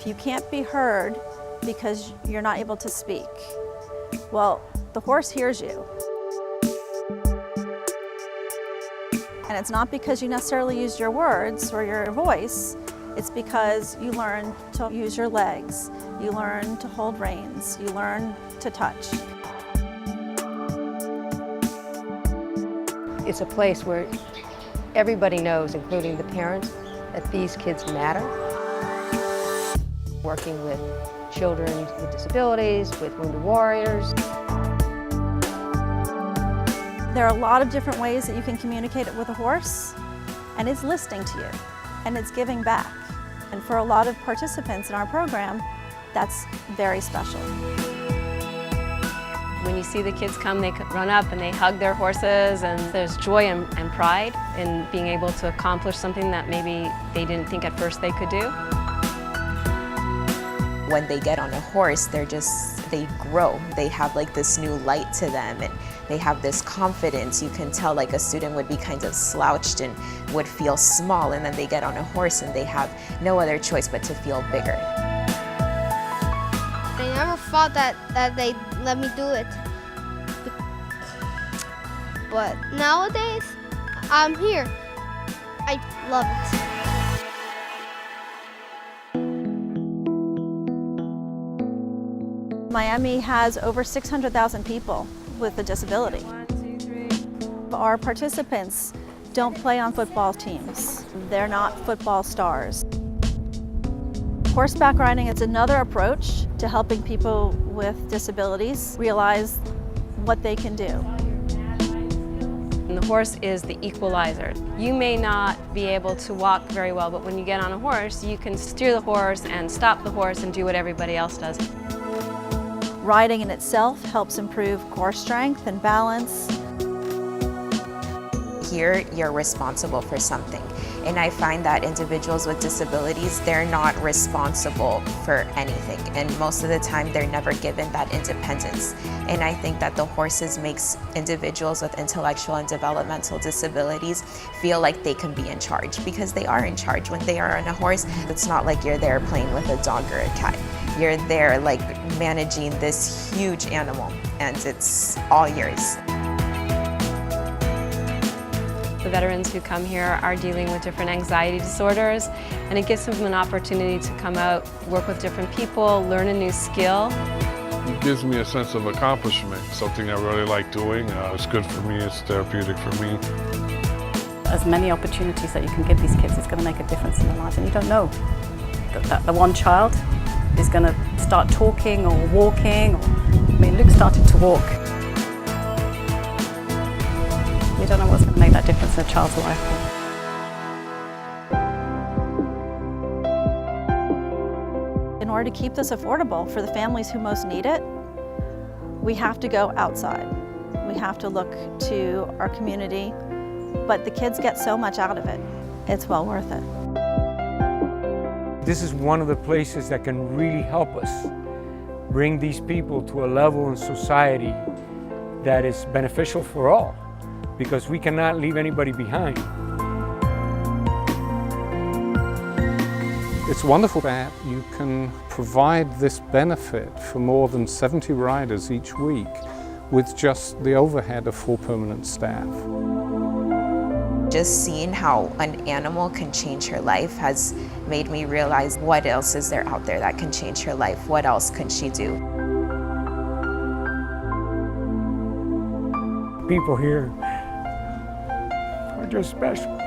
If you can't be heard because you're not able to speak, well, the horse hears you. And it's not because you necessarily used your words or your voice, it's because you learn to use your legs, you learn to hold reins, you learn to touch. It's a place where everybody knows, including the parents, that these kids matter. Working with children with disabilities, with wounded warriors. There are a lot of different ways that you can communicate it with a horse, and it's listening to you, and it's giving back. And for a lot of participants in our program, that's very special. When you see the kids come, they run up and they hug their horses, and there's joy and pride in being able to accomplish something that maybe they didn't think at first they could do. When they get on a horse, they grow. They have like this new light to them, and they have this confidence. You can tell like a student would be kind of slouched and would feel small, and then they get on a horse and they have no other choice but to feel bigger. I never thought that they'd let me do it. But nowadays, I'm here. I love it. Miami has over 600,000 people with a disability. 1, 2, 3. Our participants don't play on football teams. They're not football stars. Horseback riding is another approach to helping people with disabilities realize what they can do. And the horse is the equalizer. You may not be able to walk very well, but when you get on a horse, you can steer the horse and stop the horse and do what everybody else does. Riding in itself helps improve core strength and balance. Here, you're responsible for something. And I find that individuals with disabilities, they're not responsible for anything. And most of the time, they're never given that independence. And I think that the horses makes individuals with intellectual and developmental disabilities feel like they can be in charge, because they are in charge. When they are on a horse, it's not like you're there playing with a dog or a cat. You're there like managing this huge animal, and it's all yours. The veterans who come here are dealing with different anxiety disorders, and it gives them an opportunity to come out, work with different people, learn a new skill. It gives me a sense of accomplishment, something I really like doing. It's good for me, it's therapeutic for me. As many opportunities that you can give these kids is going to make a difference in their lives, and you don't know that the one child is going to start talking or walking. I mean, Luke started to walk. You don't know what's going to make that difference in a child's life. In order to keep this affordable for the families who most need it, we have to go outside. We have to look to our community, but the kids get so much out of it. It's well worth it. This is one of the places that can really help us bring these people to a level in society that is beneficial for all, because we cannot leave anybody behind. It's wonderful that you can provide this benefit for more than 70 riders each week with just the overhead of 4 permanent staff. Just seeing how an animal can change her life has made me realize what else is there out there that can change her life? What else can she do? People here are just special.